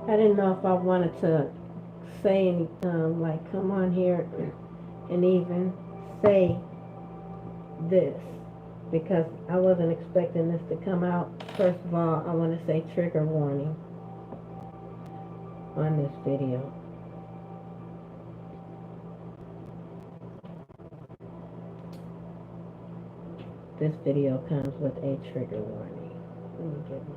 I didn't know if I wanted to say any, like come on here and even say this because I wasn't expecting this to come out. First of all, I want to say trigger warning on this video. This video comes with a trigger warning. Let me get my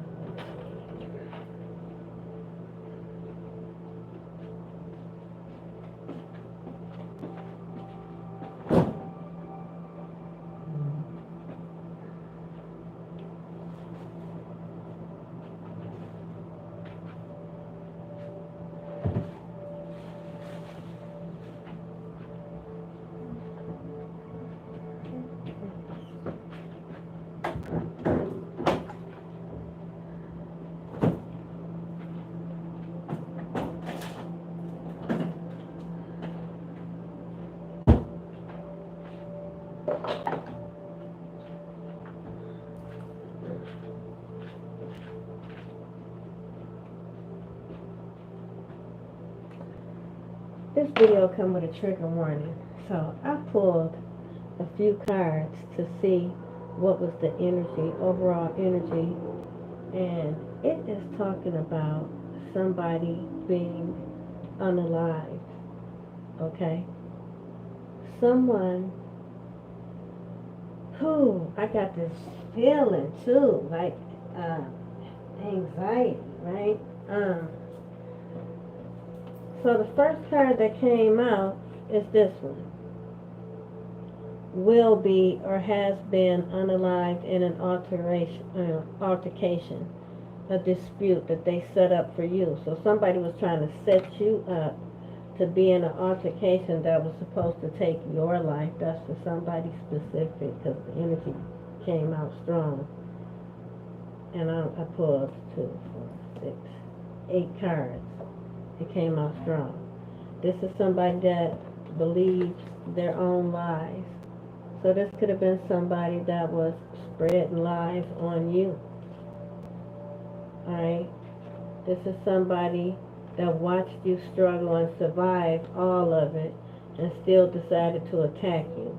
This video come with a trigger warning. So I pulled a few cards to see what was the energy, overall energy, and it is talking about somebody being unalive, okay? Someone who, I got this feeling too, like anxiety, right? So the first card that came out is this one. Will be or has been unalived in an altercation, a dispute that they set up for you. So somebody was trying to set you up to be in an altercation that was supposed to take your life. That's for somebody specific because the energy came out strong. And I pulled 2, 4, 6, 8 cards. It came out strong. This is somebody that believes their own lies. So this could have been somebody that was spreading lies on you. Alright? This is somebody that watched you struggle and survive all of it and still decided to attack you.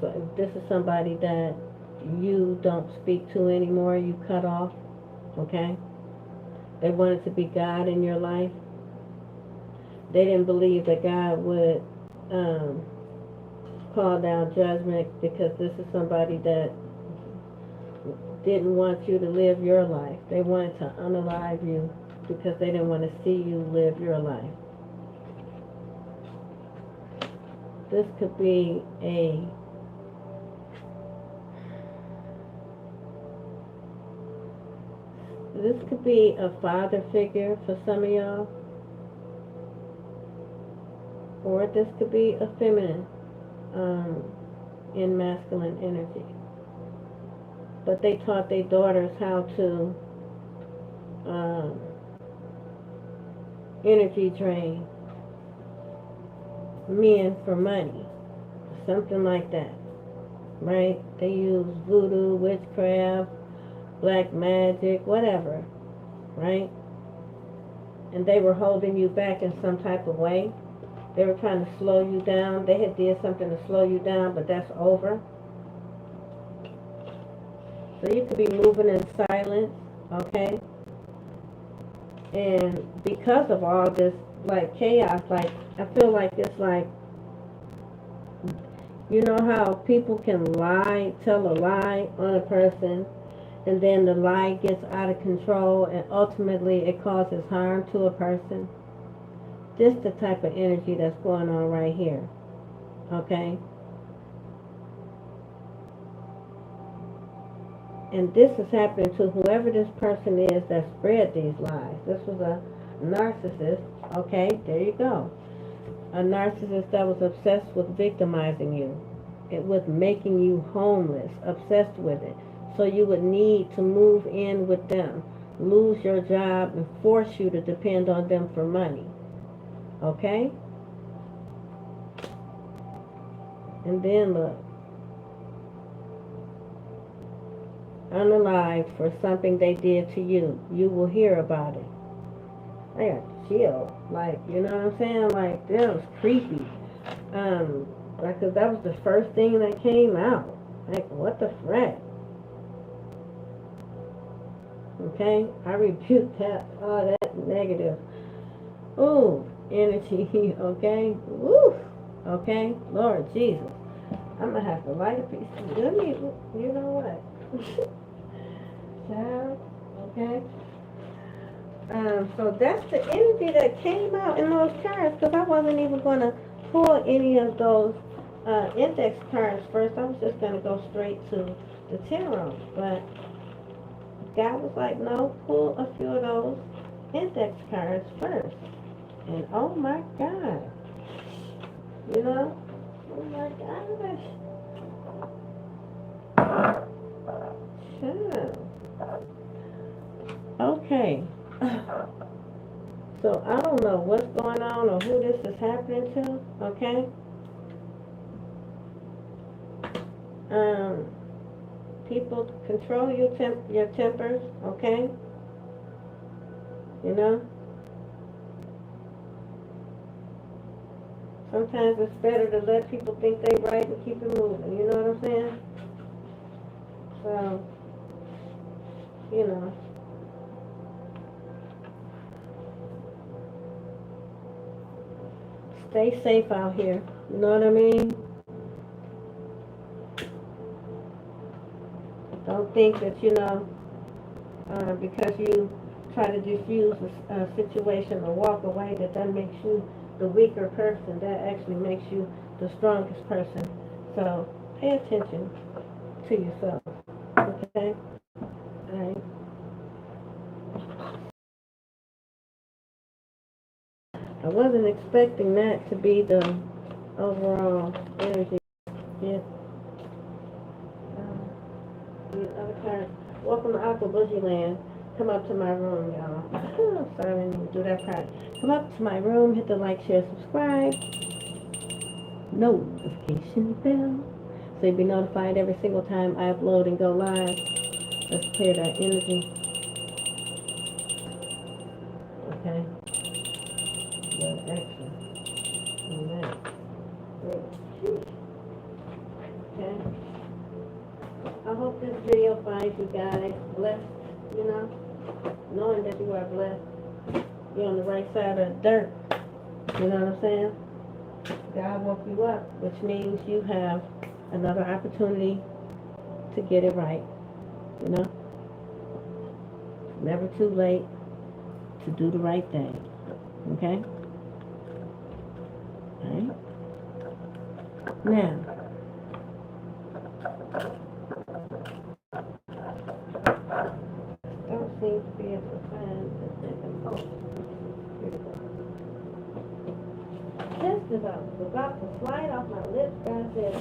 So this is somebody that you don't speak to anymore, you cut off. Okay? They wanted to be God in your life. They didn't believe that God would call down judgment because this is somebody that didn't want you to live your life. They wanted to unalive you because they didn't want to see you live your life. This could be a father figure for some of y'all. Or this could be a feminine in masculine energy. But they taught their daughters how to energy drain men for money. Something like that. Right? They use voodoo, witchcraft, black magic, whatever. Right? And they were holding you back in some type of way. They were trying to slow you down. They had did something to slow you down, but that's over. So you could be moving in silence, okay? And because of all this, like, chaos, like, I feel like it's like, you know how people can lie, tell a lie on a person, and then the lie gets out of control, and ultimately it causes harm to a person? This is the type of energy that's going on right here, okay? And this is happening to whoever this person is that spread these lies. This was a narcissist, okay? There you go. A narcissist that was obsessed with victimizing you. It was making you homeless, obsessed with it. So you would need to move in with them, lose your job, and force you to depend on them for money. Okay? And then look. Unalived for something they did to you. You will hear about it. I got chills. Like, you know what I'm saying? Like, that was creepy. Like, 'cause that was the first thing that came out. Like, what the frick? Okay? I rebuke that, all that negative. Ooh, energy, okay? Woo! Okay? Lord Jesus. I'm gonna have to light a piece of gummy. You know what? Child, okay? So that's the energy that came out in those cards, because I wasn't even gonna pull any of those index cards first. I was just gonna go straight to the tarot. But God was like, no, pull a few of those index cards first. And oh my God, you know, oh my gosh, child. Okay. So I don't know what's going on or who this is happening to, okay? People control your tempers, okay? You know? Sometimes it's better to let people think they right and keep it moving, you know what I'm saying? So, you know. Stay safe out here, you know what I mean? Don't think that, you know, because you try to diffuse a situation or walk away, that makes you the weaker person. That actually makes you the strongest person. So pay attention to yourself, okay? All right. I wasn't expecting that to be the overall energy. Yeah. The other card. Welcome to AQUA BOUGEELAND. Come up to my room, y'all. Sorry, I didn't do that part. Come up to my room, hit the like, share, subscribe, notification bell, so you'll be notified every single time I upload and go live. Let's clear that energy. Okay. Good action. Alright. Okay. I hope this video finds you guys blessed, you know, knowing that you are blessed. You're on the right side of the dirt. You know what I'm saying? God woke you up, which means you have another opportunity to get it right. You know? Never too late to do the right thing. Okay? Alright? Now, don't seem to be able to find the second post. Here we go. Just about to slide off my lips. God said, oh,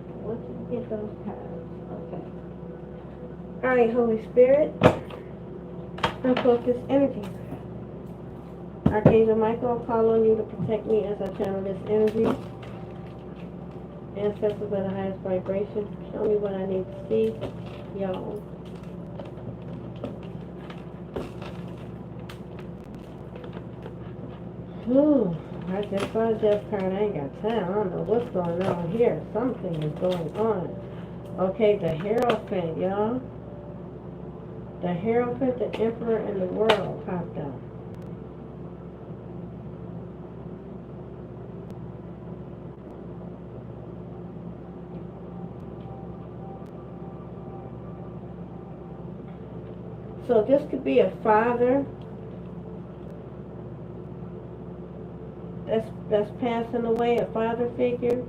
I want you to get those cards. Okay. Alright, Holy Spirit, unfocus energy. Archangel Michael, I call on you to protect me as I channel this energy. Ancestors of the highest vibration, show me what I need to see, y'all. Whew, I just saw a death card. I ain't got time. I don't know what's going on here. Something is going on. Okay, the Hierophant, y'all. The Hierophant, the Emperor, and the World popped out. So this could be a father that's passing away, a father figure.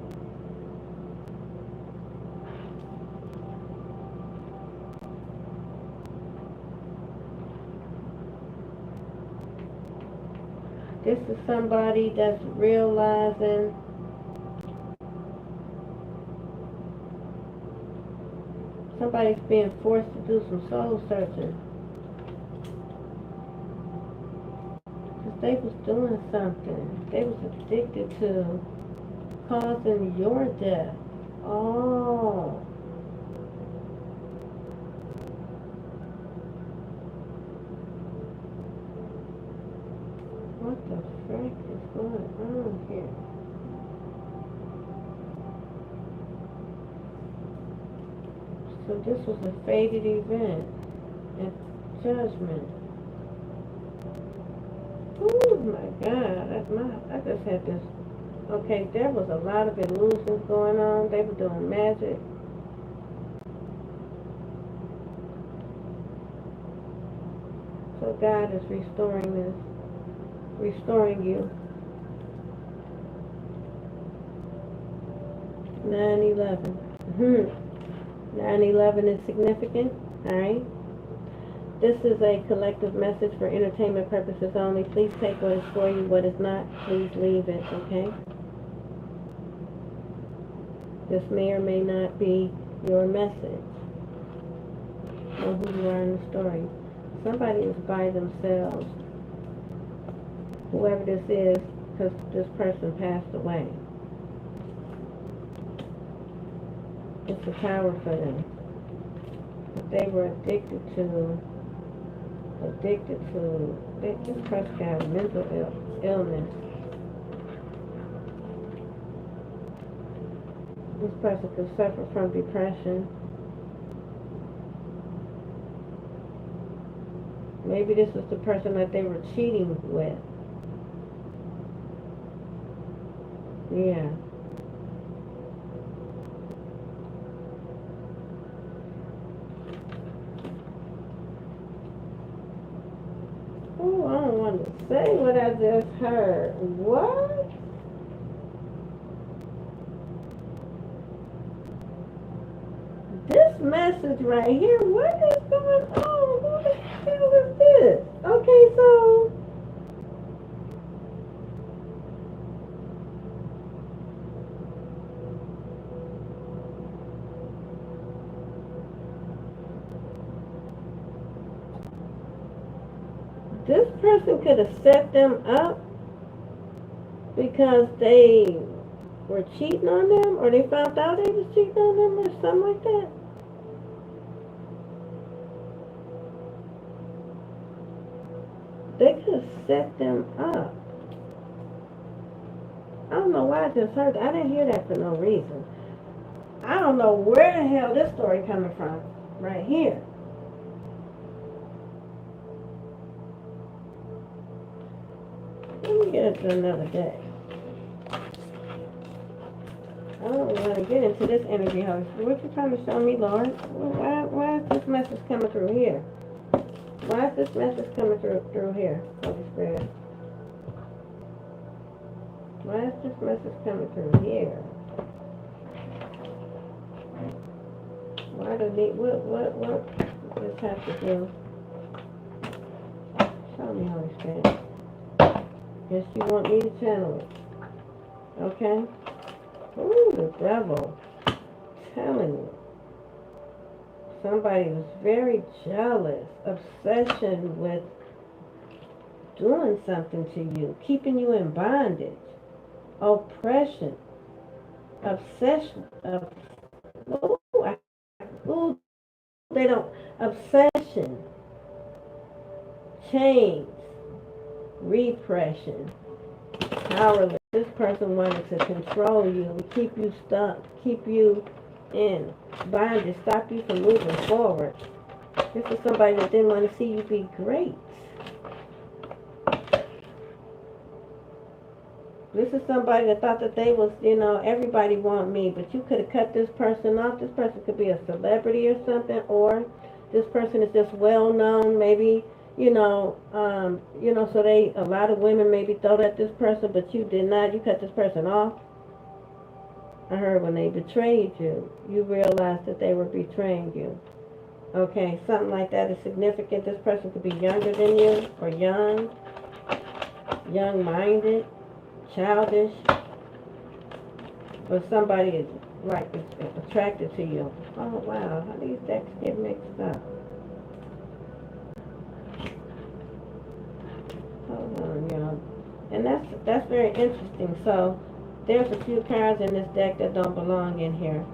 This is somebody that's realizing somebody's being forced to do some soul searching. Because they was doing something. They was addicted to causing your death. Oh. What the frick is going on here? So this was a fated event and judgment. Oh my God, I just had this. Okay, there was a lot of illusions going on. They were doing magic. So God is restoring this, restoring you. 9/11. 9/11 is significant, alright? This is a collective message for entertainment purposes only. Please take what is for you, what is not, please leave it, okay? This may or may not be your message. Know who you are in the story. Somebody is by themselves. Whoever this is, because this person passed away. It's a power for them. They were addicted to, this person got mental illness. This person could suffer from depression. Maybe this was the person that they were cheating with. Yeah. Oh, I don't want to say what I just heard. What? This message right here, what is going on? Who the hell is this? Okay, so this person could have set them up because they were cheating on them, or they found out they was cheating on them, or something like that. They could have set them up. I don't know why I just heard that. I didn't hear that for no reason. I don't know where the hell this story coming from. Right here. Let me get it to another day. I don't want to get into this energy, Holy Spirit. What you trying to show me, Lord? Why is this message coming through here? Why is this message coming through here, Holy Spirit? Why is this message coming through here? Why do they, what does this have to do? Show me, Holy Spirit. Guess you want me to channel it. Okay? Ooh, the devil. I'm telling you. Somebody was very jealous. Obsession with doing something to you. Keeping you in bondage. Oppression. Obsession. They don't. Obsession. Chains. Repression. Powerless. This person wanted to control you, keep you stuck, keep you in bondage, stop you from moving forward. This is somebody that didn't want to see you be great. This is somebody that thought that they was, everybody want me, but you could have cut this person off. This person could be a celebrity or something, or this person is just well known, maybe. So a lot of women maybe thought at this person, but you did not. You cut this person off. I heard when they betrayed you, you realized that they were betraying you. Okay, something like that is significant. This person could be younger than you, or young-minded, childish, or somebody is attracted to you. Oh wow, how these decks get mixed up. Hold on, y'all. And that's very interesting. So there's a few cards in this deck that don't belong in here.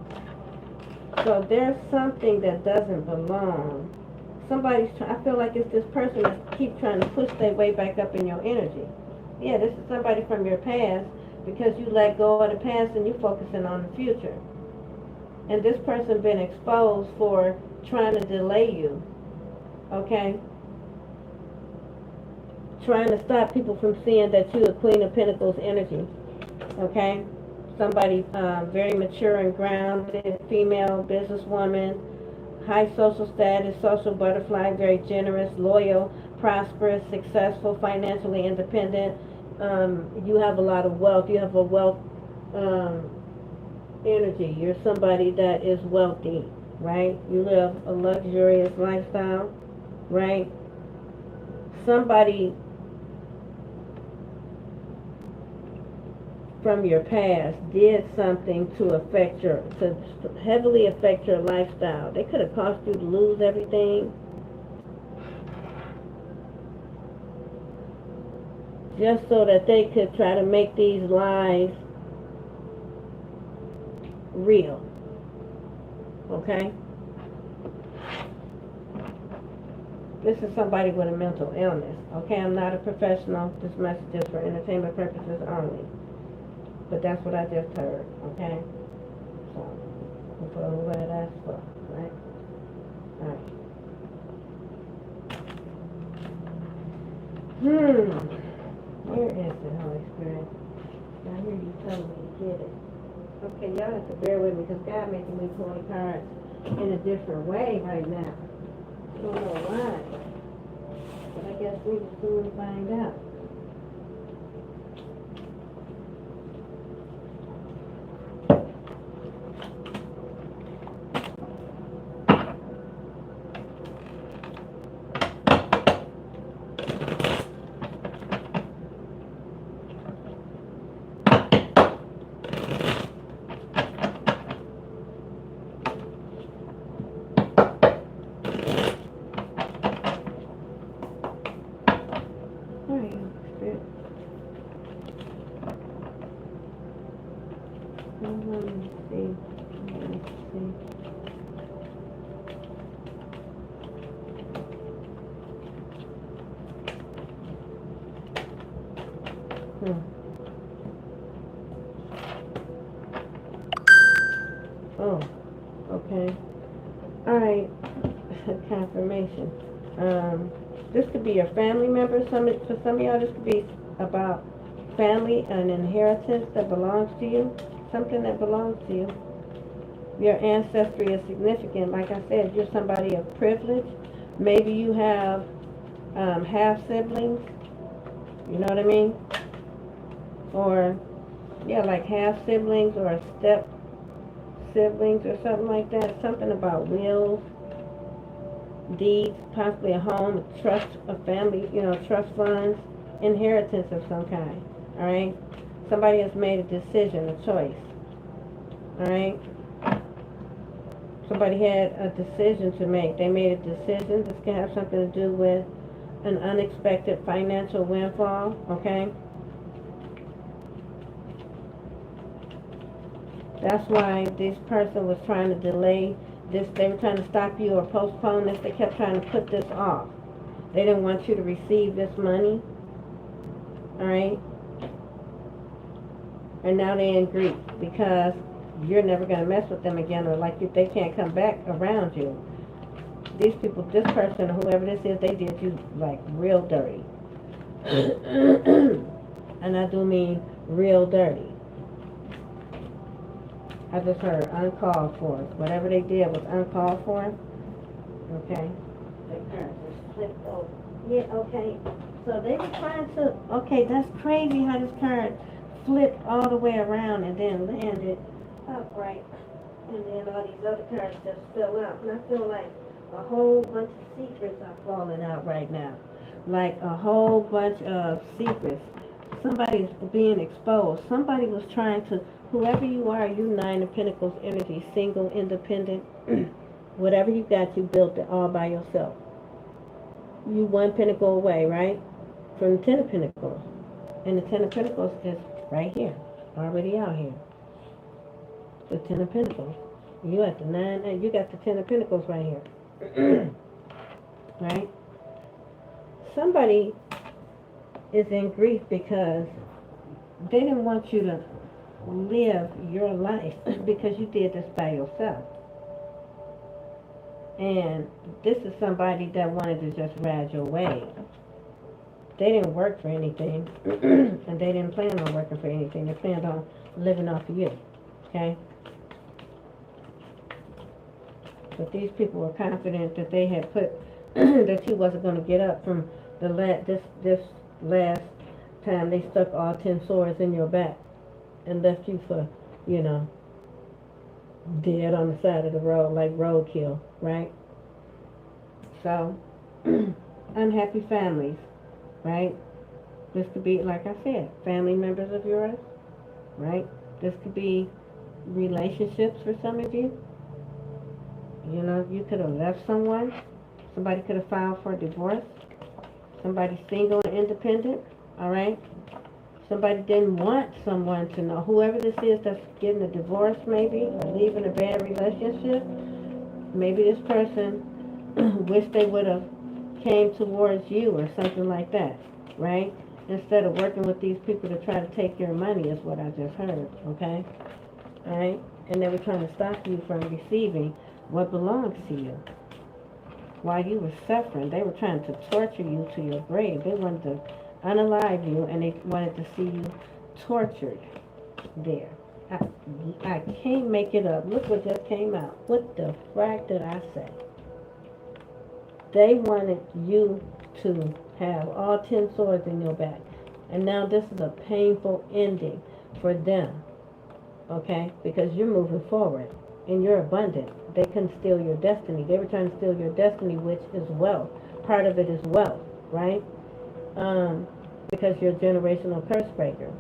So there's something that doesn't belong. I feel like it's this person that keep trying to push their way back up in your energy. Yeah, this is somebody from your past, because you let go of the past and you're focusing on the future. And this person been exposed for trying to delay you, okay? Trying to stop people from seeing that you're a Queen of Pentacles energy, okay? Somebody very mature and grounded, female, businesswoman, high social status, social butterfly, very generous, loyal, prosperous, successful, financially independent. You have a lot of wealth. You have a wealth energy. You're somebody that is wealthy, right? You live a luxurious lifestyle, right? Somebody from your past did something to heavily affect your lifestyle. They could have caused you to lose everything, just so that they could try to make these lies real, okay? This is somebody with a mental illness, okay? I'm not a professional. This message is for entertainment purposes only. But that's what I just heard, okay? So, for what that's for, right? Alright. Where is it, Holy Spirit? I hear you telling me to get it. Okay, y'all have to bear with me, because God making me pull the cards in a different way right now. I don't know why. But I guess we will soon find out. Oh, okay. Alright. Confirmation. This could be your family member. For some of y'all, this could be about family, an inheritance that belongs to you. Something that belongs to you. Your ancestry is significant. Like I said, you're somebody of privilege. Maybe you have half siblings. You know what I mean? Or, yeah, like half siblings or step siblings or something like that. Something about wills, deeds, possibly a home, a trust, a family, trust funds, inheritance of some kind. Alright? Somebody has made a decision, a choice. Alright? Somebody had a decision to make. They made a decision. This can have something to do with an unexpected financial windfall. Okay? That's why this person was trying to delay this. They were trying to stop you or postpone this. They kept trying to put this off. They didn't want you to receive this money. Alright? And now they're in grief because you're never going to mess with them again, or they can't come back around you. These people, this person, whoever this is, they did you like real dirty. And I do mean real dirty. I just heard uncalled for. Whatever they did was uncalled for. Okay? The card just flipped over. Yeah, okay. So they were trying to, okay, that's crazy how this card flipped all the way around and then landed upright. And then all these other cards just fell out. And I feel like a whole bunch of secrets are falling out right now. Like a whole bunch of secrets. Somebody's being exposed. Somebody was trying to, whoever you are, you Nine of Pentacles energy, single, independent, whatever you got, you built it all by yourself. You one pentacle away, right? From the Ten of Pentacles. And the Ten of Pentacles is right here, already out here. The Ten of Pentacles. You at the nine, and you got the Ten of Pentacles right here. Right? Somebody is in grief because they didn't want you to live your life because you did this by yourself. And this is somebody that wanted to just ride your wave. They didn't work for anything, and they didn't plan on working for anything. They planned on living off of you, okay? But these people were confident that they had put, that you wasn't going to get up from this last time they stuck all 10 swords in your back and left you for, you know, dead on the side of the road, like roadkill, right? So, unhappy families, right? This could be, like I said, family members of yours, right? This could be relationships for some of you. You know, you could have left someone. Somebody could have filed for divorce. Somebody single and independent, all right? Somebody didn't want someone to know. Whoever this is that's getting a divorce maybe, or leaving a bad relationship, maybe this person wished they would have came towards you or something like that, right? Instead of working with these people to try to take your money is what I just heard, okay? All right? And they were trying to stop you from receiving what belongs to you. While you were suffering, they were trying to torture you to your grave. They wanted to unalive you, and they wanted to see you tortured there. I can't make it up. Look what just came out. What the frack did I say? They wanted you to have all 10 swords in your back. And now this is a painful ending for them. Okay? Because you're moving forward. And you're abundant. They couldn't steal your destiny. They were trying to steal your destiny, which is wealth. Part of it is wealth, right? Because you're a generational curse breaker.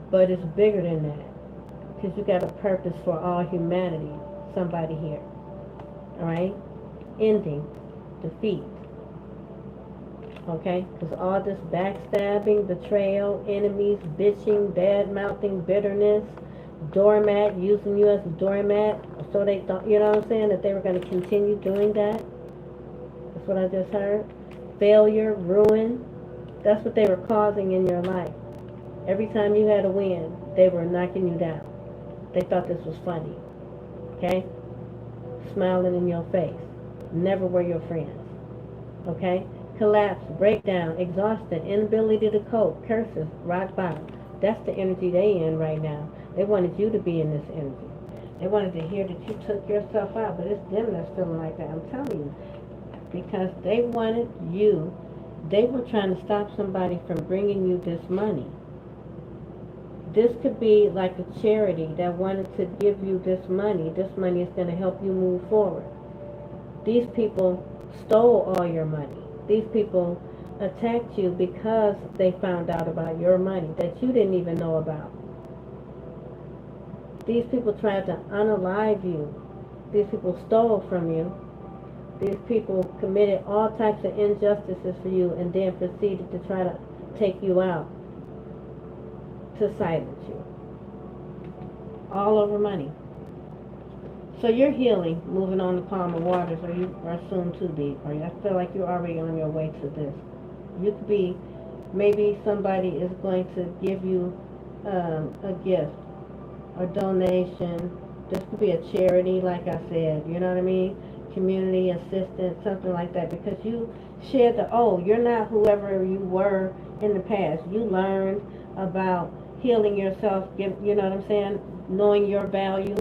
But it's bigger than that. Because you got a purpose for all humanity. Somebody here. Alright? Ending. Defeat. Okay? Because all this backstabbing, betrayal, enemies, bitching, bad-mouthing, bitterness, doormat, using you as a doormat, so they thought, you know what I'm saying, that they were going to continue doing that. That's what I just heard. Failure, ruin, that's what they were causing in your life. Every time you had a win, they were knocking you down. They thought this was funny. Okay? Smiling in your face. Never were your friends. Okay? Collapse, breakdown, exhausted, inability to cope, curses, rock bottom. That's the energy they in right now. They wanted you to be in this energy. They wanted to hear that you took yourself out, but it's them that's feeling like that. I'm telling you. Because they wanted you, they were trying to stop somebody from bringing you this money. This could be like a charity that wanted to give you this money. This money is going to help you move forward. These people stole all your money. These people attacked you because they found out about your money that you didn't even know about. These people tried to unalive you. These people stole from you. These people committed all types of injustices for you and then proceeded to try to take you out, to silence you. All over money. So you're healing, moving on to calmer waters, or you are soon to be. Or I feel like you're already on your way to this. You could be, maybe somebody is going to give you a gift, a donation. This could be a charity, like I said, you know what I mean? Community assistance, something like that, because you shared you're not whoever you were in the past. You learned about healing yourself, you know what I'm saying? Knowing your value,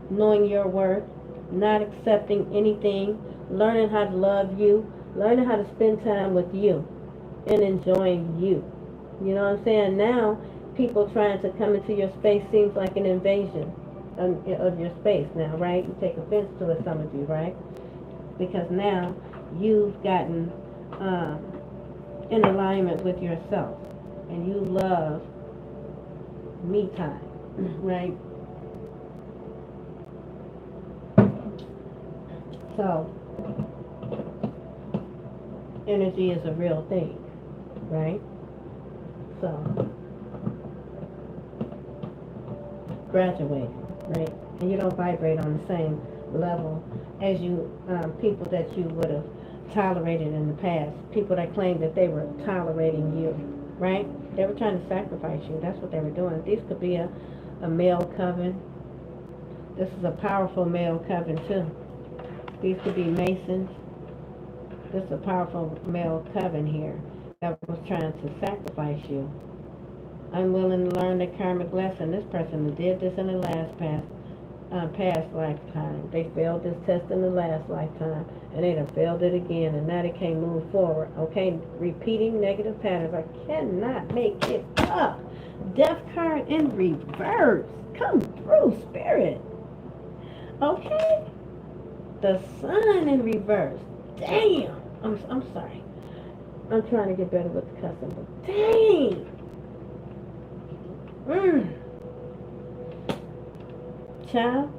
knowing your worth, not accepting anything, learning how to love you, learning how to spend time with you, and enjoying you. You know what I'm saying? Now, people trying to come into your space seems like an invasion of your space now, right? You take offense to it, some of you, right? Because now you've gotten in alignment with yourself, and you love me time, right? So, energy is a real thing, right? So, graduating, right? And you don't vibrate on the same level as you people that you would have tolerated in the past. People that claimed that they were tolerating you, right? They were trying to sacrifice you. That's what they were doing. These could be a male coven. This is a powerful male coven too. These could be Masons. This is a powerful male coven here that was trying to sacrifice you. Unwilling to learn the karmic lesson. This person did this in the past lifetime. They failed this test in the last lifetime, and they done failed it again, and now they can't move forward. Okay, repeating negative patterns. I cannot make it up. Death card in reverse. Come through, Spirit. Okay, the Sun in reverse. Damn. I'm sorry. I'm trying to get better with the cussing, but dang. Child.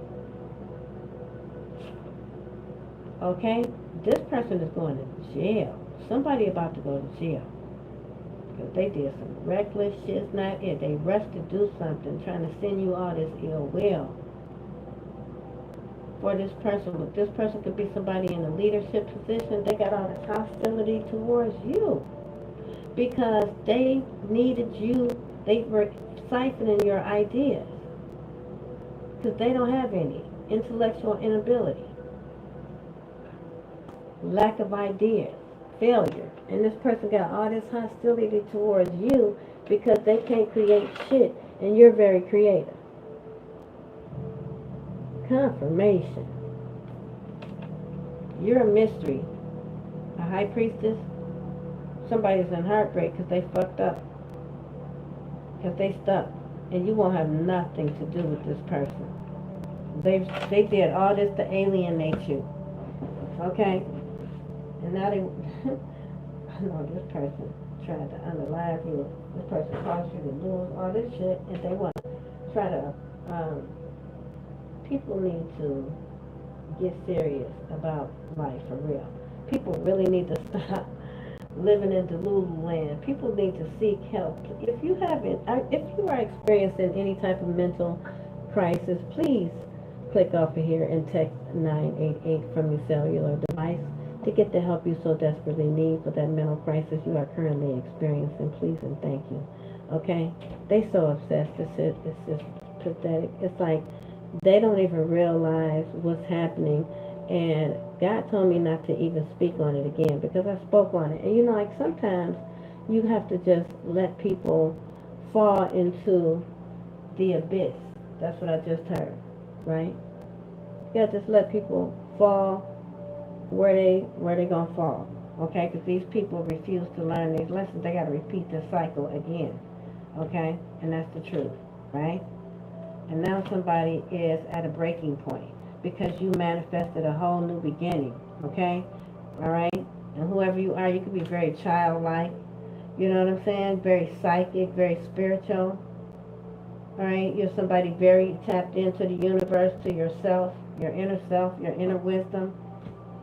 Okay, this person is going to jail. Somebody about to go to jail. Because they did some reckless shit. It's not it. They rushed to do something, trying to send you all this ill will. For this person, but this person could be somebody in a leadership position. They got all this hostility towards you. Because they needed you. They were siphoning your ideas. Because they don't have any intellectual inability, lack of ideas, failure. And this person got all this hostility towards you because they can't create shit, and you're very creative. Confirmation. You're a mystery. A high priestess. Somebody's in heartbreak because they fucked up. Because they stuck. And you won't have nothing to do with this person. They did all this to alienate you. Okay? And now they, I know this person tried to unalive you. This person caused you to lose all this shit. And they want to try to, people need to get serious about life for real. People really need to stop living in Delulu land. People need to seek help. If you are experiencing any type of mental crisis, please click off of here and text 988 from your cellular device to get the help you so desperately need for that mental crisis you are currently experiencing. Please and thank you. Okay? They so obsessed. It's just pathetic. It's like they don't even realize what's happening. And God told me not to even speak on it again because I spoke on it. And you know, like sometimes you have to just let people fall into the abyss. That's what I just heard, right? You gotta just let people fall where they gonna fall, okay? Because these people refuse to learn these lessons. They gotta repeat this cycle again, okay? And that's the truth, right? And now somebody is at a breaking point because you manifested a whole new beginning, okay? All right? And whoever you are, you could be very childlike, you know what I'm saying? Very psychic, very spiritual, all right? You're somebody very tapped into the universe, to yourself, your inner wisdom.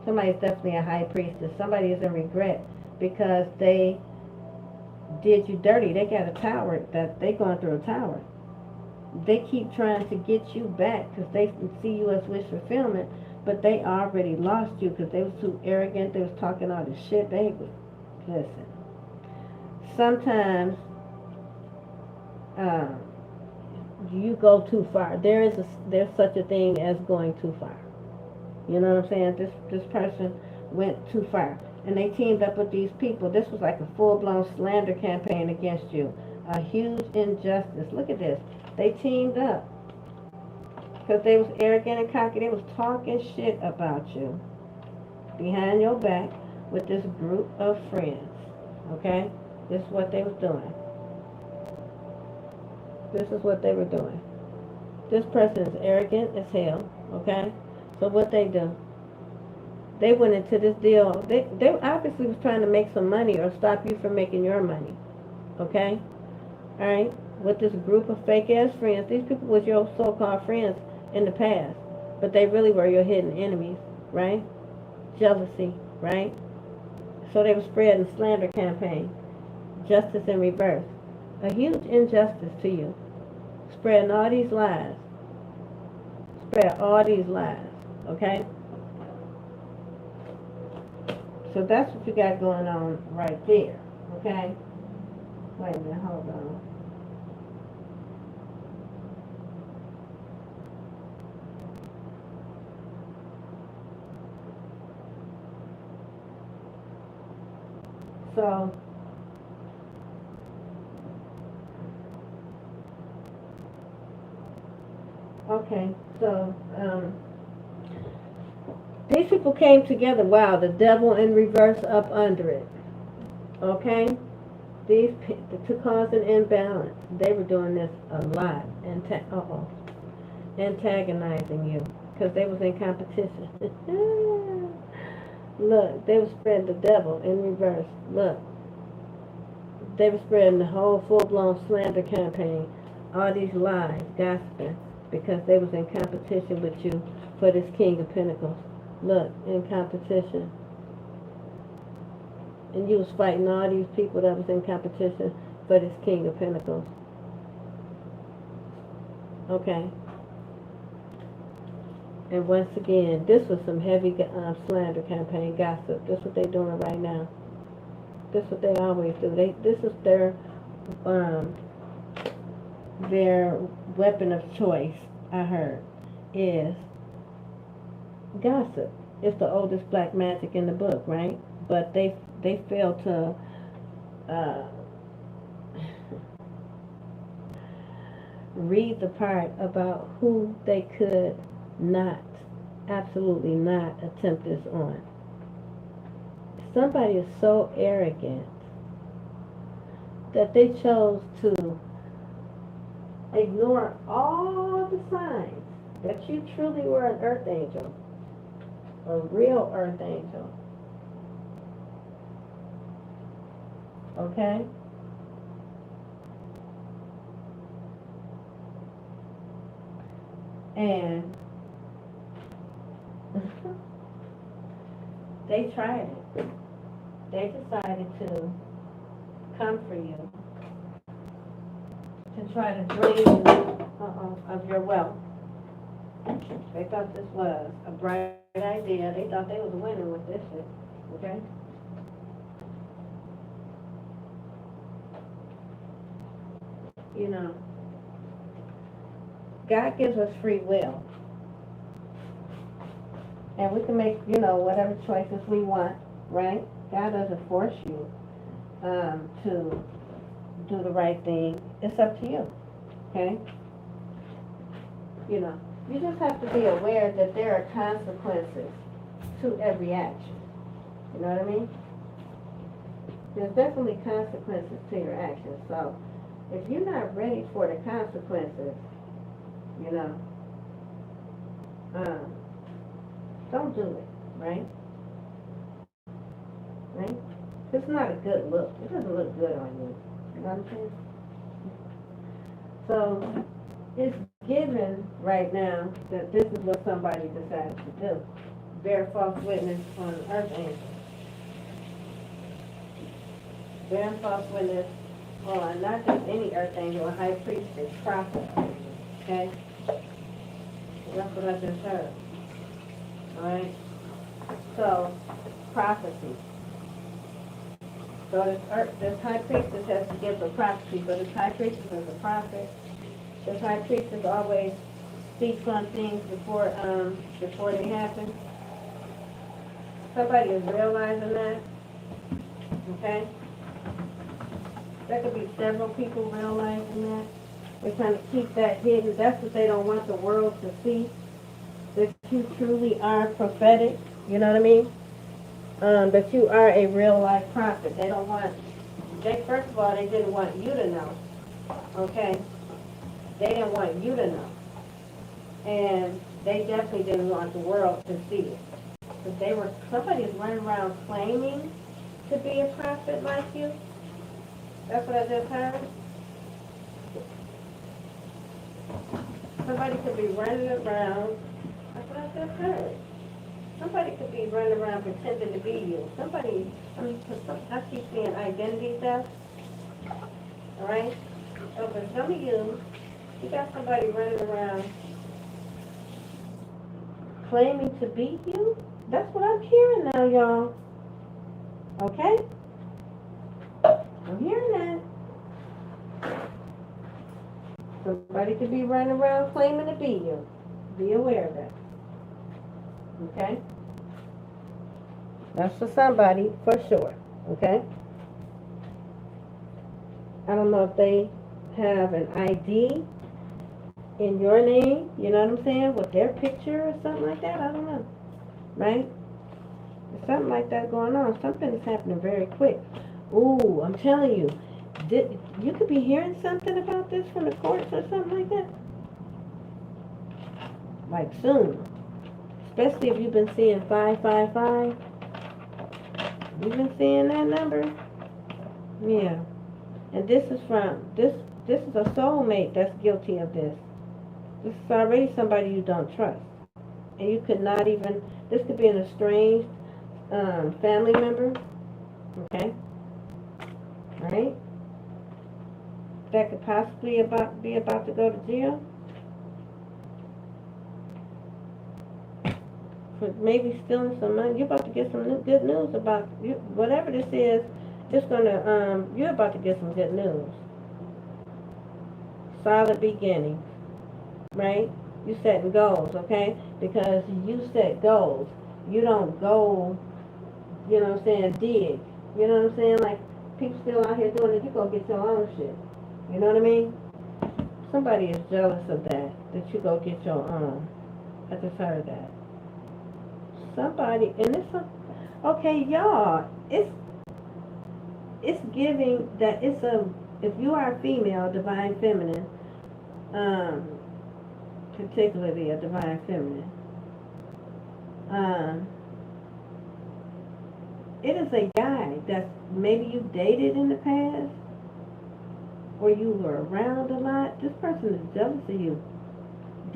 Somebody's definitely a high priestess. Somebody is in regret because they did you dirty. They got a tower that they going through a tower. They keep trying to get you back because they see you as wish fulfillment, but they already lost you because they was too arrogant. They was talking all this shit. Listen. Sometimes you go too far. There's such a thing as going too far. You know what I'm saying? This person went too far, and they teamed up with these people. This was like a full-blown slander campaign against you. A huge injustice. Look at this. They teamed up because they was arrogant and cocky. They was talking shit about you behind your back with this group of friends. Okay? This is what they was doing. This is what they were doing. This person is arrogant as hell. Okay? So what they do? They went into this deal. They obviously was trying to make some money or stop you from making your money. Okay? All right? With this group of fake-ass friends. These people was your so-called friends in the past, but they really were your hidden enemies, right? Jealousy, right? So they were spreading slander campaign. Justice in reverse. A huge injustice to you. Spreading all these lies. Spread all these lies, okay? so that's what you got going on right there, okay? Wait a minute, hold on. So, okay, so, these people came together, wow, the devil in reverse up under it, okay? To cause an imbalance. They were doing this a lot, antagonizing you, because they was in competition. Look, they were spreading the devil in reverse. Look, they were spreading the whole full-blown slander campaign, all these lies, gossiping, because they was in competition with you for this King of Pentacles. Look, in competition. And you was fighting all these people that was in competition for this King of Pentacles. Okay. And once again, this was some heavy slander campaign, gossip. This is what they're doing right now. This is what they always do. This is their weapon of choice, I heard, is gossip. It's the oldest black magic in the book, right? But they fail to read the part about who they could not, absolutely not attempt this on. Somebody is so arrogant that they chose to ignore all the signs that you truly were an earth angel, a real earth angel. Okay? And they tried it. They decided to come for you, to try to drain you of your wealth. They thought this was a bright idea. They thought they was winning with this shit. Okay? You know, God gives us free will. And we can make, whatever choices we want, right? God doesn't force you to do the right thing. It's up to you, okay? You just have to be aware that there are consequences to every action. You know what I mean? There's definitely consequences to your actions. So, if you're not ready for the consequences, don't do it, right? Right? It's not a good look. It doesn't look good on you. You know what I'm saying? So, it's given right now that this is what somebody decided to do. Bear false witness on an earth angel. Bear false witness on not just any earth angel, a high priestess, prophet angel. Okay? That's what I just heard. Alright? So, prophecy. So this high priestess has to give a prophecy, but this high priestess is a prophet. This high priestess always speaks on things before they happen. Somebody is realizing that. Okay? There could be several people realizing that. They're trying to keep that hidden. That's what they don't want the world to see. That you truly are prophetic. You know what I mean? That you are a real life prophet. They don't want, first of all, they didn't want you to know. Okay? They didn't want you to know. And they definitely didn't want the world to see it. Because somebody is running around claiming to be a prophet like you. That's what I just heard. Somebody could be running around. That's what I just heard. Somebody could be running around pretending to be you. I keep seeing identity theft. All right? So for some of you got somebody running around claiming to be you. That's what I'm hearing now, y'all. Okay? I'm hearing that. Somebody could be running around claiming to be you. Be aware of that. Okay? That's for somebody, for sure. Okay? I don't know if they have an ID in your name, you know what I'm saying, with their picture or something like that. I don't know. Right? There's something like that going on. Something is happening very quick. Ooh, I'm telling you. You could be hearing something about this from the courts or something like that. Like soon. Especially if you've been seeing 555. You've been seeing that number? Yeah. And this is is a soulmate that's guilty of this. This is already somebody you don't trust. And you could not even, this could be an estranged family member. Okay? Right? That could possibly be about to go to jail. For maybe stealing some money. You're about to get some good news about you, whatever this is. It's gonna you're about to get some good news. Solid beginning, right? You setting goals, okay? Because you set goals. You don't go, you know what I'm saying, dig. You know what I'm saying? Like people still out here doing it. You go get your own shit. You know what I mean? Somebody is jealous of that you go get your own. I just heard that. Somebody, and it's okay, y'all. It's giving that it's if you are a female, divine feminine, particularly a divine feminine, it is a guy that maybe you dated in the past, or you were around a lot. This person is jealous of you.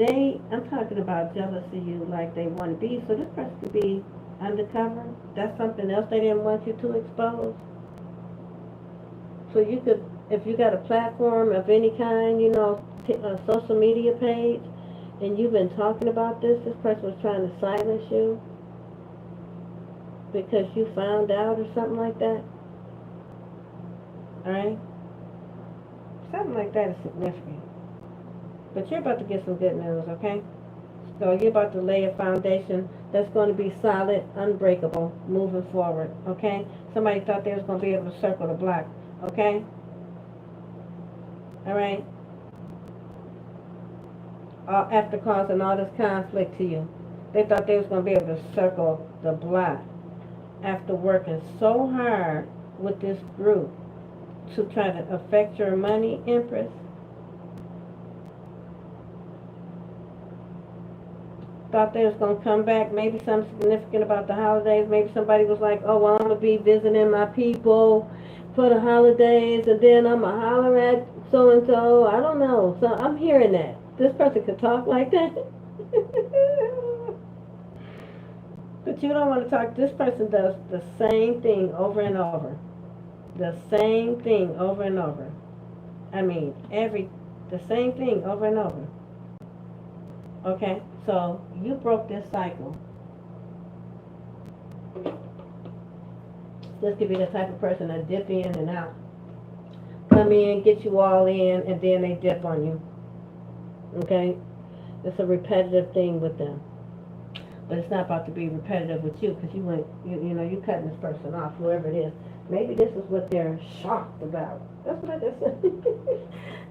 I'm talking about jealous of you like they want to be. So this person could be undercover. That's something else they didn't want you to expose. So you could, if you got a platform of any kind, you know, a social media page, and you've been talking about this person was trying to silence you because you found out or something like that. Alright? Something like that is significant. But you're about to get some good news, okay? So you're about to lay a foundation that's going to be solid, unbreakable, moving forward, okay? Somebody thought they was going to be able to circle the block, okay? All right? After causing all this conflict to you. They thought they was going to be able to circle the block after working so hard with this group to try to affect your money, Empress. Thought they was going to come back, maybe something significant about the holidays. Maybe somebody was like, oh, well, I'm going to be visiting my people for the holidays, and then I'm going to holler at so-and-so. I don't know. So I'm hearing that. This person could talk like that. But you don't want to talk. This person does the same thing over and over. The same thing over and over. I mean, the same thing over and over. Okay? So, you broke this cycle. This could be the type of person that dip in and out. Come in, get you all in, and then they dip on you. Okay? It's a repetitive thing with them. But it's not about to be repetitive with you, because you cutting this person off, whoever it is. Maybe this is what they're shocked about. That's what I just said.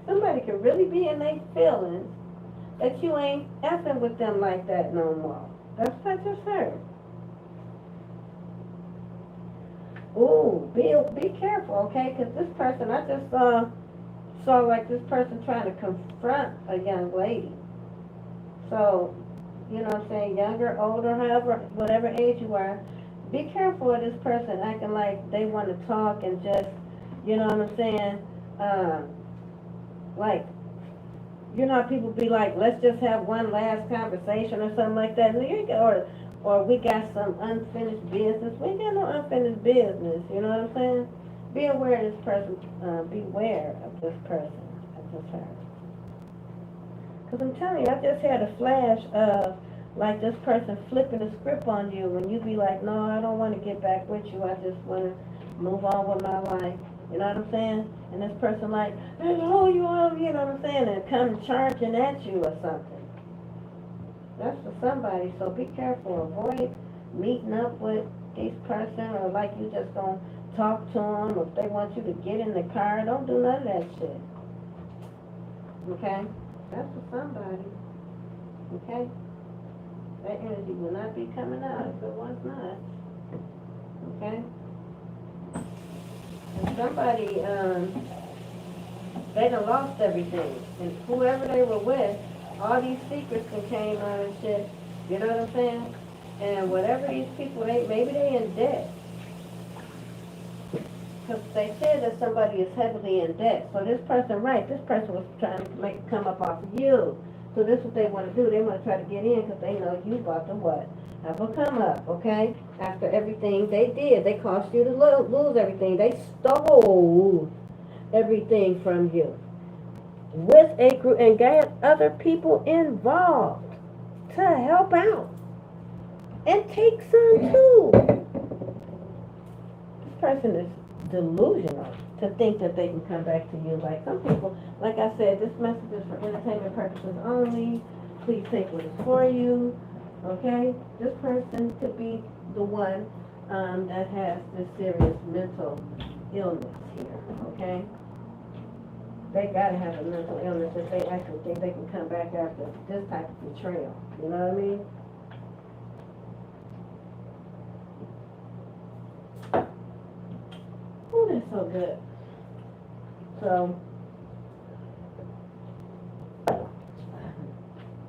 Somebody could really be in their feelings that you ain't effing with them like that no more. That's what I just heard. Ooh, be careful, okay? Because this person, I just saw like this person trying to confront a young lady. So, you know what I'm saying, younger, older, however, whatever age you are, be careful of this person acting like they want to talk and just, you know what I'm saying, like, you know how people be like, let's just have one last conversation or something like that. Or we got some unfinished business. We ain't got no unfinished business, you know what I'm saying? Be aware of this person, beware of this person. I just heard. Because I'm telling you, I just had a flash of like this person flipping the script on you when you be like, no, I don't want to get back with you. I just want to move on with my life. You know what I'm saying? And this person like, hey, who you are? You know what I'm saying? And come charging at you or something. That's for somebody. So be careful. Avoid meeting up with this person, or like you just gonna talk to them. If they want you to get in the car, don't do none of that shit. Okay? That's for somebody. Okay? That energy will not be coming out if it was not. Okay? And somebody, they done lost everything. And whoever they were with, all these secrets that came out and shit. You know what I'm saying? And whatever these people, maybe they in debt. Because they said that somebody is heavily in debt. So this person, right, this person was trying to make it come up off of you. So this is what they want to do. They want to try to get in because they know you about to what? Have a come up, okay? After everything they did. They caused you to lose everything. They stole everything from you. With a group and got other people involved to help out. And take some too. This person is delusional to think that they can come back to you. Like some people, like I said, this message is for entertainment purposes only. Please take what is for you. Okay? This person could be the one that has this serious mental illness here. Okay? They gotta have a mental illness if they actually think they can come back after this type of betrayal. You know what I mean? Oh, that's so good. So,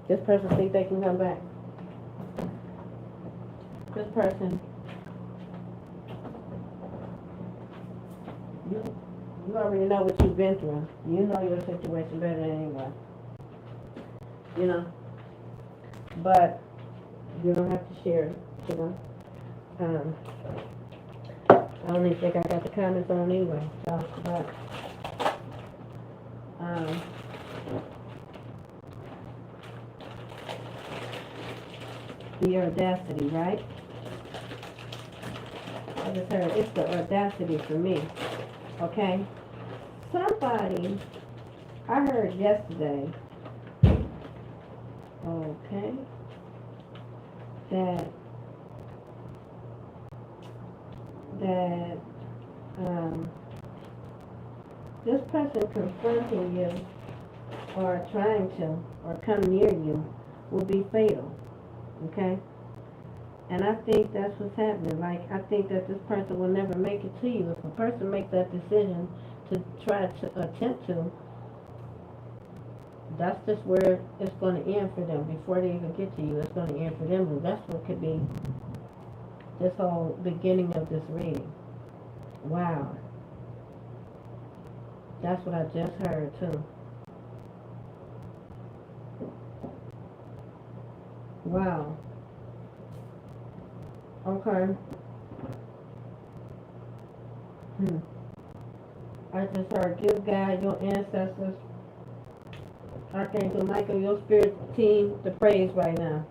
this person think they can come back. This person, you already know what you've been through. You know your situation better than anyone. You know? But, you don't have to share it, you know? I don't even think I got the comments on anyway. So, but, the audacity, right? I just heard it's the audacity for me. Okay? Somebody, I heard yesterday, okay, that this person confronting you or trying to or come near you will be fatal, okay? And I think that's what's happening. Like, I think that this person will never make it to you. If a person makes that decision to try to attempt to, that's just where it's going to end for them. Before they even get to you, it's going to end for them. And that's what could be this whole beginning of this reading. Wow. That's what I just heard, too. Wow. Okay. I just heard, give God, your ancestors, Archangel Michael, your spirit team, the praise right now.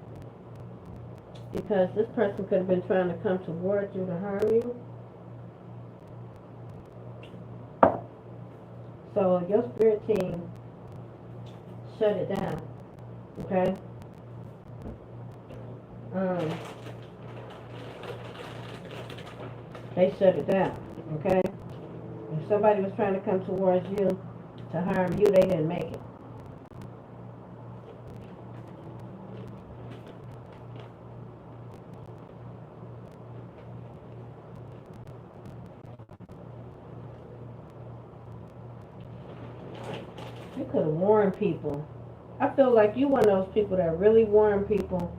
Because this person could have been trying to come towards you to harm you. So your spirit team, shut it down. Okay? They shut it down. Okay? If somebody was trying to come towards you to harm you, they didn't make it. You could have warned people. I feel like you one of those people that really warn people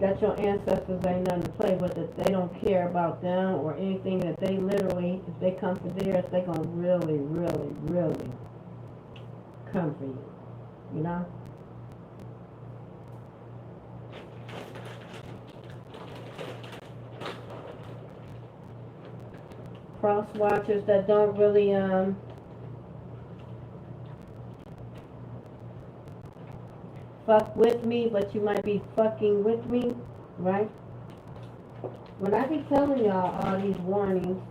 that your ancestors ain't nothing to play with, that they don't care about them or anything, that they literally, if they come for theirs, they gonna really, really, really come for you. You know? Cross watchers that don't really fuck with me, but you might be fucking with me, right? When I be telling y'all all these warnings,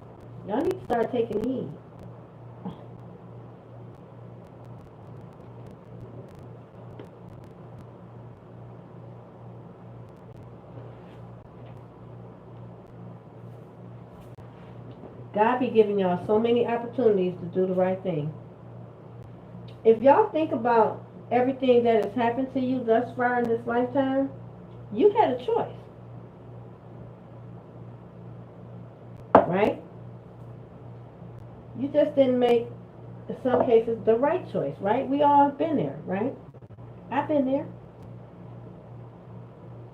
y'all need to start taking heed. God be giving y'all so many opportunities to do the right thing. If y'all think about everything that has happened to you thus far in this lifetime, you had a choice, right? You just didn't make, in some cases, the right choice, right? We all have been there, right? I've been there.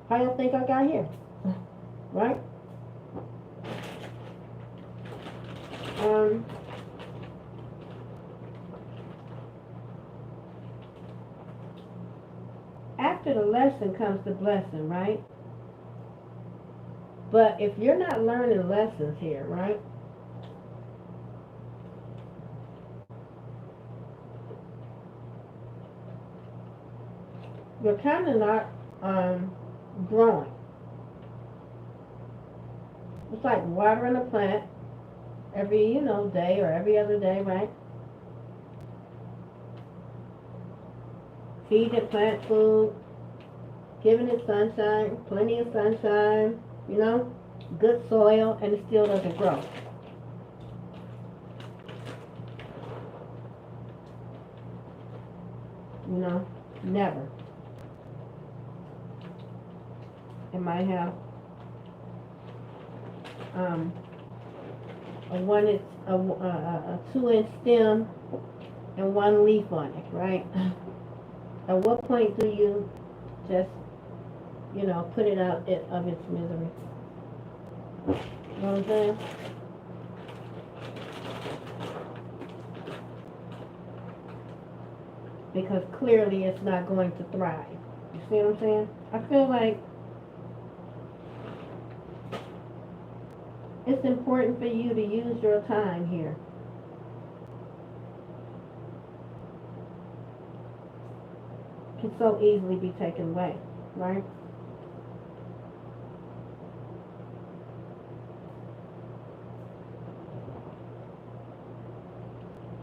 How y'all think I got here, right? After the lesson comes the blessing, right? But if you're not learning lessons here, right? You're kind of not growing. It's like watering a plant every, day or every other day, right? Feed the plant food, giving it sunshine, plenty of sunshine, good soil, and it still doesn't grow. Never. It might have a 2-inch stem and 1 leaf on it, right? At what point do you just, put it out of its misery? You know what I'm saying? Because clearly it's not going to thrive. You see what I'm saying? I feel like it's important for you to use your time here. It can so easily be taken away, right?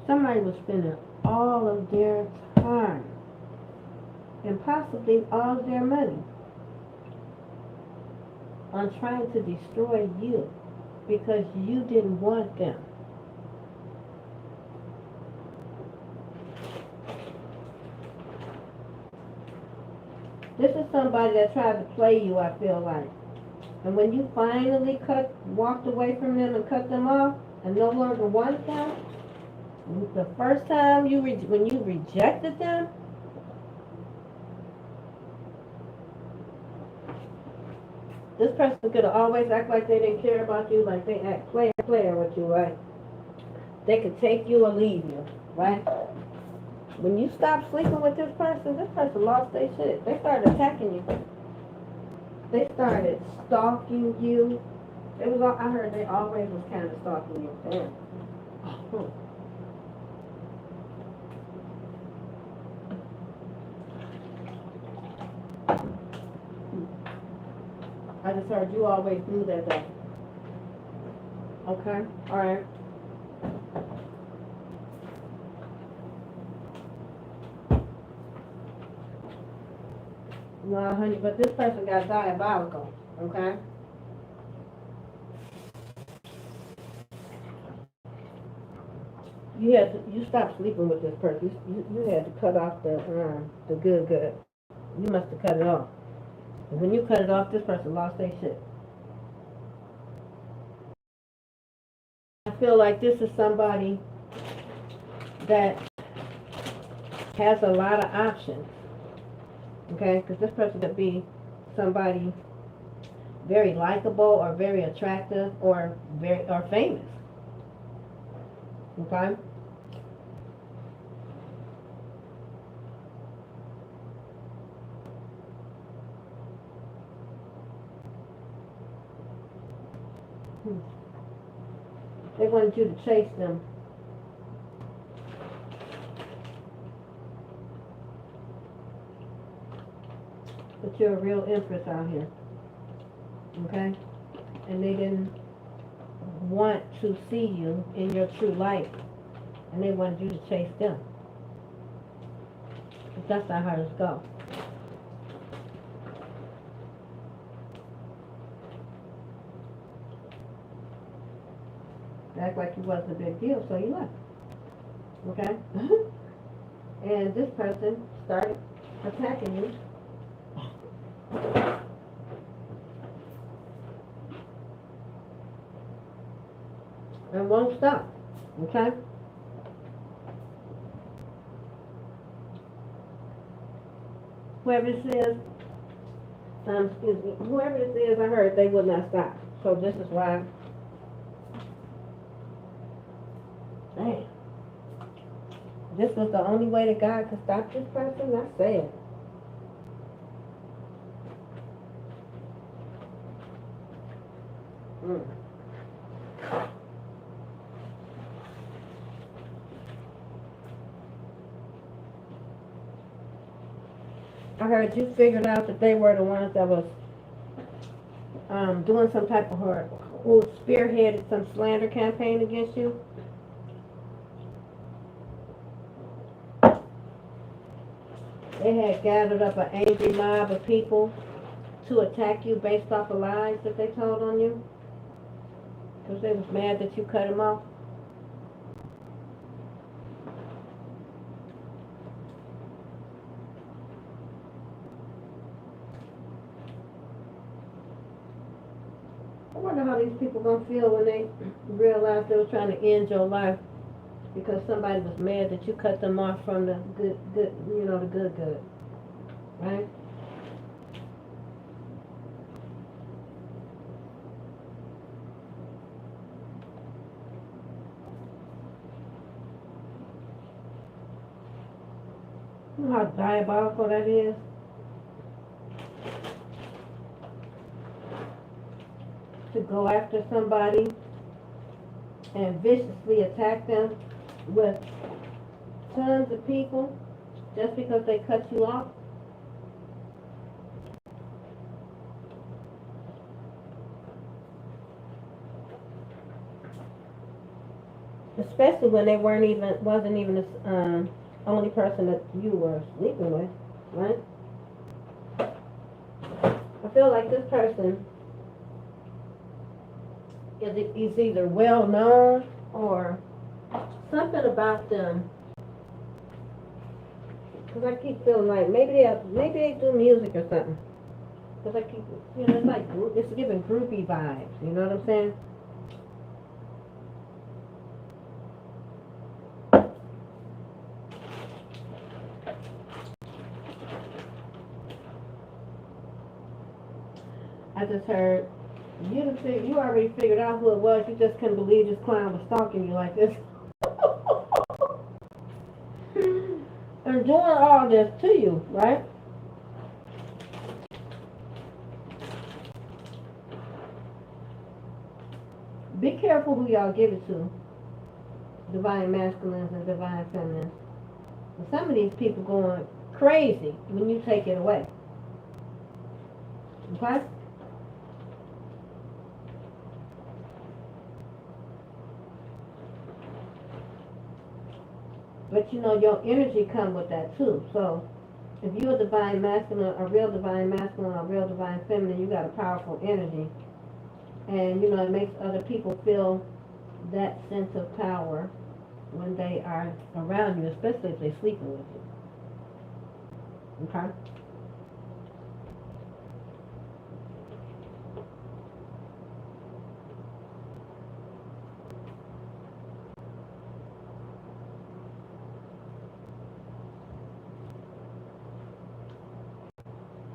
Somebody was spending all of their time and possibly all of their money on trying to destroy you because you didn't want them. This is somebody that tried to play you, I feel like. And when you finally walked away from them and cut them off and no longer wanted them, the first time when you rejected them, this person could have always act like they didn't care about you, like they act player with you, right? They could take you or leave you, right? When you stop sleeping with this person lost their shit. They started attacking you. They started stalking you. I heard they always was kind of stalking you. Damn. I just heard you always knew that though. Okay, alright. No, honey, but this person got diabolical, okay? You stopped sleeping with this person. You had to cut off the good. You must have cut it off. And when you cut it off, this person lost their shit. I feel like this is somebody that has a lot of options, okay? Because this person could be somebody very likable or very attractive or famous, okay? They wanted you to chase them. But you're a real empress out here. Okay? And they didn't want to see you in your true light. And they wanted you to chase them. But that's not how this goes. Act like it wasn't a big deal, so you left. Okay? And this person started attacking you. And won't stop. Okay? Whoever this is, excuse me, whoever this is, I heard they would not stop. So this is why. Damn. This was the only way that God could stop this person? I said. I heard you figured out that they were the ones that was doing some type of who spearheaded some slander campaign against you. They had gathered up an angry mob of people to attack you based off of lies that they told on you. Because they was mad that you cut them off. I wonder how these people gonna feel when they realize they were trying to end your life because somebody was mad that you cut them off from the good, you know, the good, right? You know how diabolical that is? To go after somebody and viciously attack them with tons of people just because they cut you off. Especially when they wasn't even the only person that you were sleeping with, right? I feel like this person is either well known or something about them. Because I keep feeling like maybe they do music or something. Because I keep, you know, it's like it's giving groupie vibes. You know what I'm saying? I just heard you already figured out who it was. You just couldn't believe this clown was stalking you like this. And doing all this to you, right? Be careful who y'all give it to. Divine masculines and divine feminines. And some of these people going crazy when you take it away. Okay? But you know, your energy comes with that too. So if you're a divine masculine, a real divine masculine, or a real divine feminine, you got a powerful energy. And you know, it makes other people feel that sense of power when they are around you, especially if they're sleeping with you. Okay?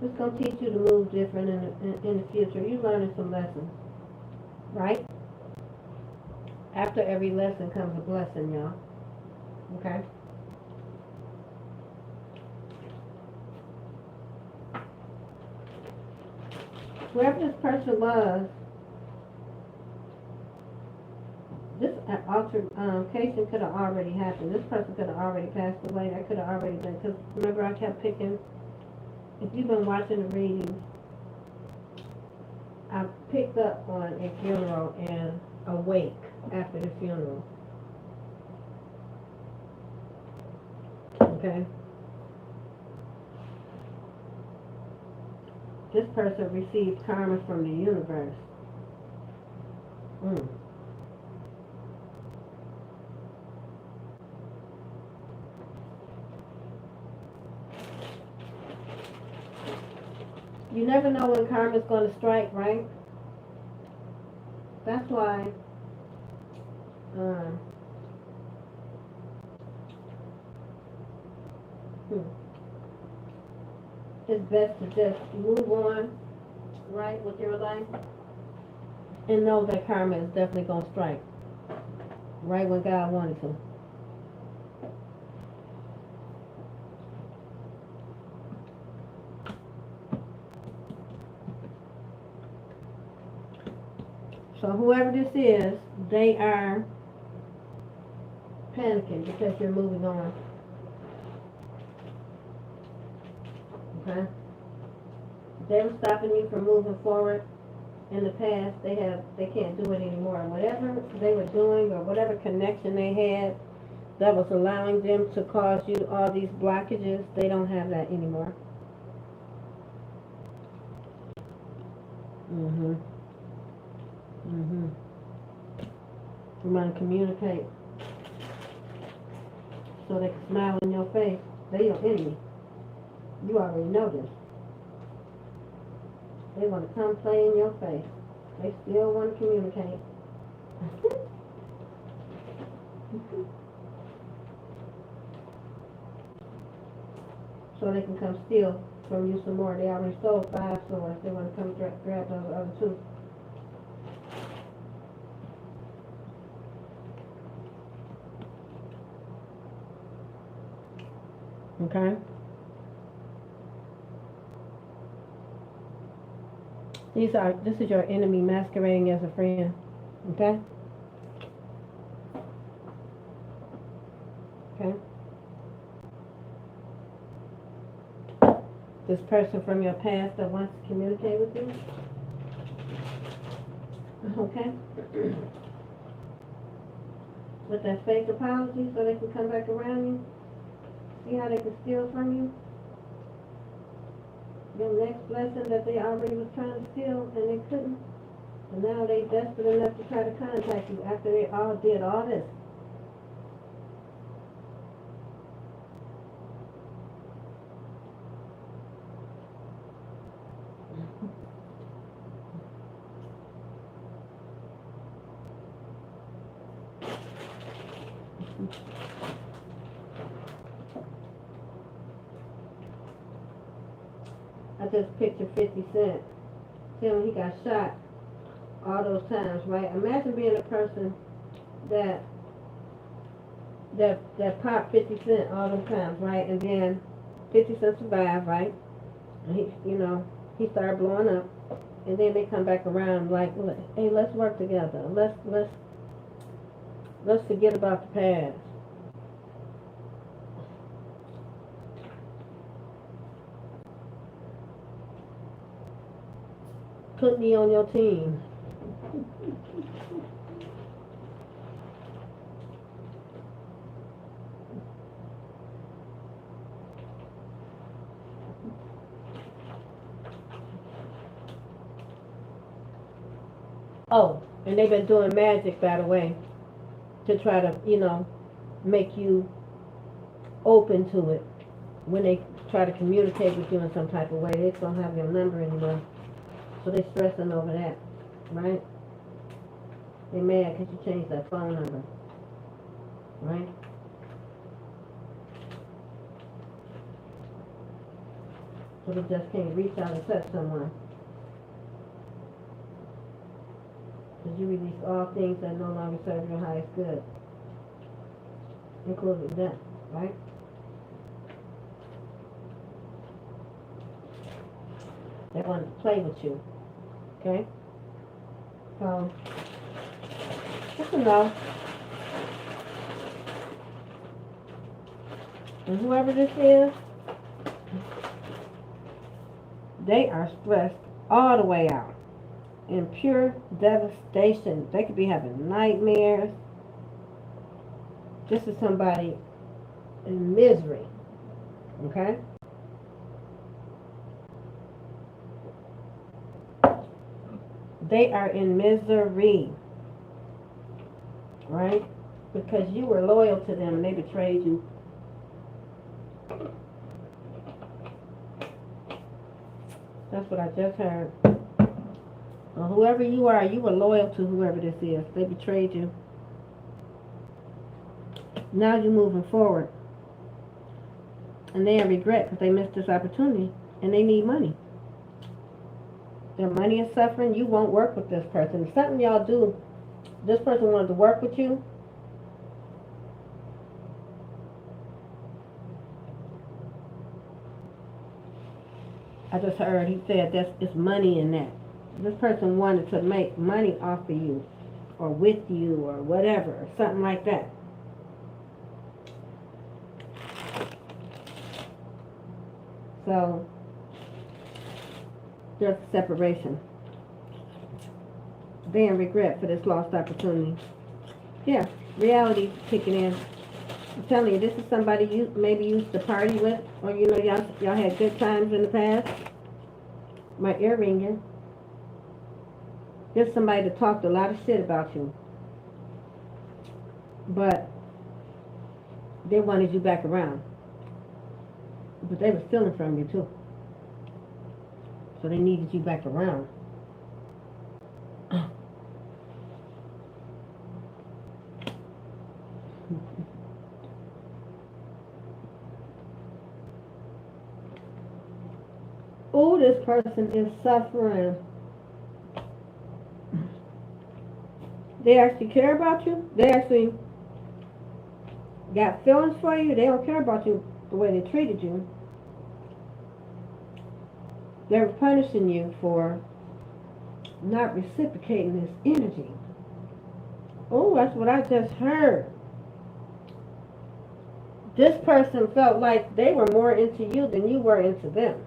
It's going to teach you to move different in the future. You're learning some lessons, right? After every lesson comes a blessing, y'all. Okay? Whoever this person was, this altercation could have already happened. This person could have already passed away. That could have already been, because remember I kept picking if you've been watching the readings, I picked up on a funeral and a wake after the funeral. Okay? This person received karma from the universe. You never know when karma's going to strike, right? That's why it's best to just move on, right, with your life, and know that karma is definitely going to strike right when God wanted to. So whoever this is, they are panicking because you're moving on. Okay? They were stopping you from moving forward in the past. They can't do it anymore. Whatever they were doing or whatever connection they had that was allowing them to cause you all these blockages, they don't have that anymore. You want to communicate so they can smile in your face. They your enemy. You already know this. They want to come play in your face. They still want to communicate. So they can come steal from you some more. They already sold 5 swords. They want to come grab those other 2. Okay? This is your enemy masquerading as a friend. Okay? Okay? This person from your past that wants to communicate with you. Okay? With that fake apology so they can come back around you. See how they can steal from you? The next blessing that they already was trying to steal and they couldn't. And now they desperate enough to try to contact you after they all did all this. I just picture 50 Cent. See when he got shot all those times, right? Imagine being a person that popped 50 Cent all those times, right? And then 50 Cent survived, right? And he started blowing up. And then they come back around like, hey, let's work together. Let's forget about the past. Put me on your team. Oh, and they've been doing magic, by the way, to try to, make you open to it. When they try to communicate with you in some type of way, they don't have your number anymore. So they're stressing over that, right? They're mad because you changed that phone number, right? So they just can't reach out and touch someone. Because you release all things that no longer serve your highest good, including death, right? They want to play with you, okay? So, just to know. And whoever this is, They are stressed all the way out. In pure devastation. They could be having nightmares. This is somebody in misery. Okay? They are in misery. Right? Because you were loyal to them and they betrayed you. That's what I just heard. Well, whoever you are, you were loyal to whoever this is. They betrayed you. Now you're moving forward. And they have regret because they missed this opportunity. And they need money. Their money is suffering. You won't work with this person. If something y'all do, this person wanted to work with you. I just heard he said it's money in that. This person wanted to make money off of you or with you or whatever, or something like that. So there's separation. They in regret for this lost opportunity. Yeah, reality's kicking in. I'm telling you, this is somebody you maybe used to party with, or you know y'all had good times in the past. My ear ringing. There's somebody that talked a lot of shit about you, but they wanted you back around. But they were stealing from you too, so they needed you back around. Oh, this person is suffering. They actually care about you. They actually got feelings for you. They don't care about you the way they treated you. They're punishing you for not reciprocating this energy. Oh, that's what I just heard. This person felt like they were more into you than you were into them.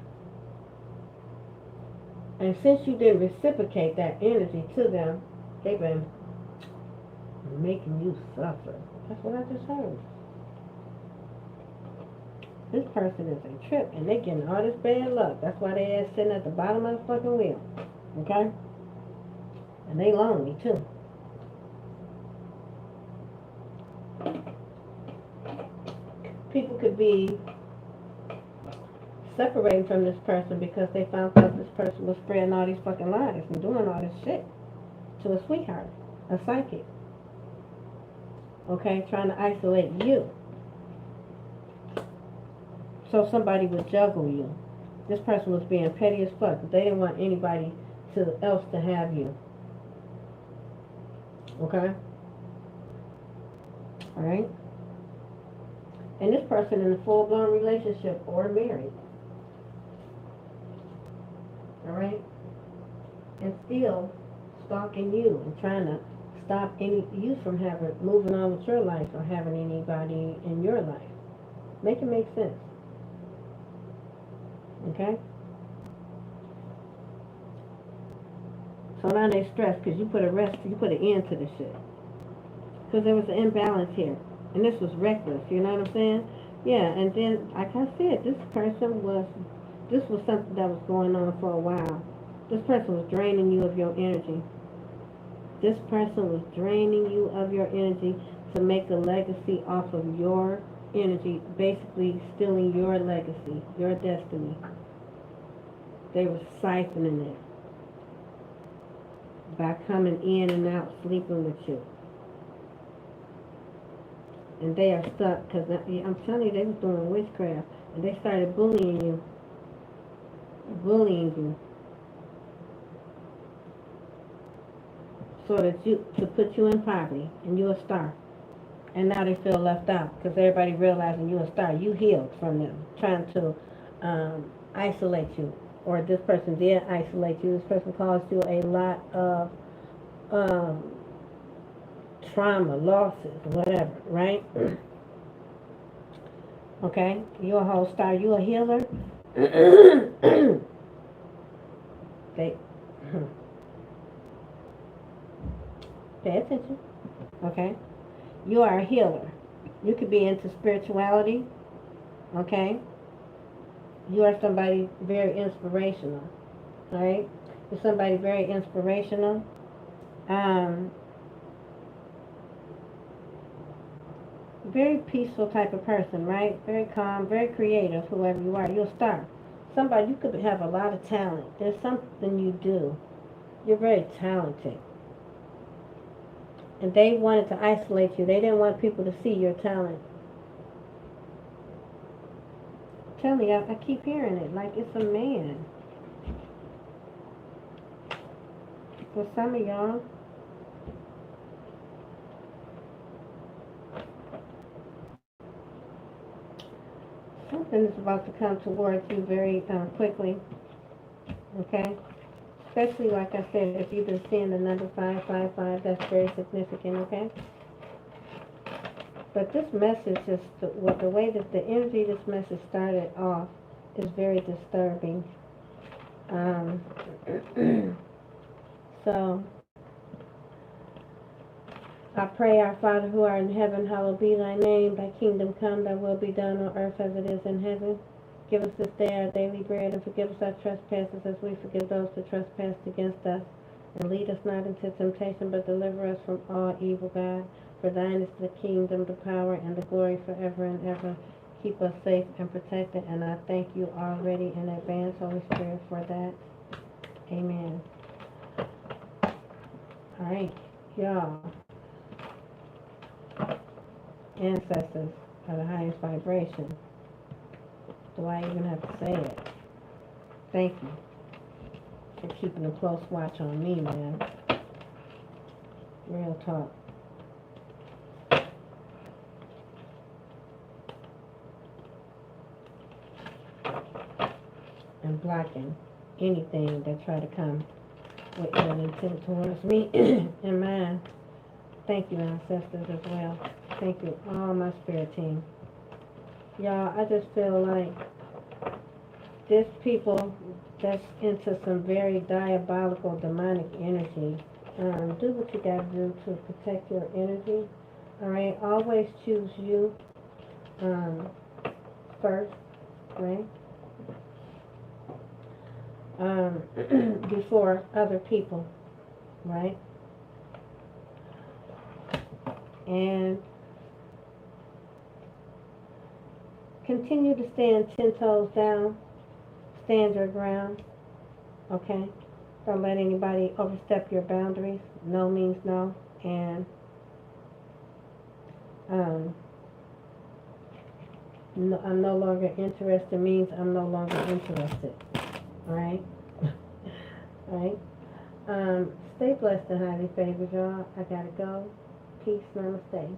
And since you didn't reciprocate that energy to them, they've been making you suffer. That's what I just heard. This person is a trip and they're getting all this bad luck. That's why they are sitting at the bottom of the fucking wheel. Okay? And they lonely too. People could be separating from this person because they found out this person was spreading all these fucking lies and doing all this shit to a sweetheart, a psychic. Okay, trying to isolate you. So somebody would juggle you. This person was being petty as fuck. They didn't want anybody else to have you. Okay? Alright? And this person in a full-blown relationship or married. Alright? And still stalking you and trying to stop you from moving on with your life or having anybody in your life. Make it make sense. Okay? So now they stressed because you put an end to this shit. Because there was an imbalance here. And this was reckless, you know what I'm saying? Yeah, and then, like I said, this was something that was going on for a while. This person was draining you of your energy. This person was draining you of your energy to make a legacy off of your energy, basically stealing your legacy, your destiny. They were siphoning it by coming in and out, sleeping with you. And they are stuck because I'm telling you, they was doing witchcraft, and they started bullying you. So that to put you in poverty, and you're a star. And now they feel left out because everybody realizing you're a star. You healed from them, trying to isolate you, or this person did isolate you. This person caused you a lot of trauma, losses, whatever, right? Okay, you're a whole star. You're a healer. They pay attention. Okay? You are a healer. You could be into spirituality. Okay? You are somebody very inspirational. Alright? You're somebody very inspirational. Very peaceful type of person, right? Very calm, very creative, whoever you are. You're a star. Somebody, you could have a lot of talent. There's something you do. You're very talented. And they wanted to isolate you. They didn't want people to see your talent. I'm telling you, I keep hearing it like it's a man. For some of y'all, something is about to come towards you very quickly. Okay? Especially, like I said, if you've been seeing the number 555, that's very significant, okay? But this message is, the way that the energy this message started off is very disturbing. So, I pray, our Father who art in heaven, hallowed be thy name. Thy kingdom come, thy will be done on earth as it is in heaven. Give us this day our daily bread, and forgive us our trespasses as we forgive those who trespass against us. And lead us not into temptation, but deliver us from all evil, God. For thine is the kingdom, the power, and the glory forever and ever. Keep us safe and protected, and I thank you already in advance, Holy Spirit, for that. Amen. All right, y'all. Ancestors are the highest vibration. Do I even have to say it? Thank you for keeping a close watch on me, man. Real talk. And blocking anything that try to come with ill intent towards me and mine. Thank you, ancestors, as well. Thank you, all my spirit team. Y'all, I just feel like there's people that's into some very diabolical, demonic energy. Do what you gotta do to protect your energy. Alright, always choose you first, right? Before other people, right? And continue to stand 10 toes down, stand your ground, okay? Don't let anybody overstep your boundaries. No means no. And no, I'm no longer interested means I'm no longer interested. Alright? Alright? Stay blessed and highly favored, y'all. I gotta go. Peace, namaste.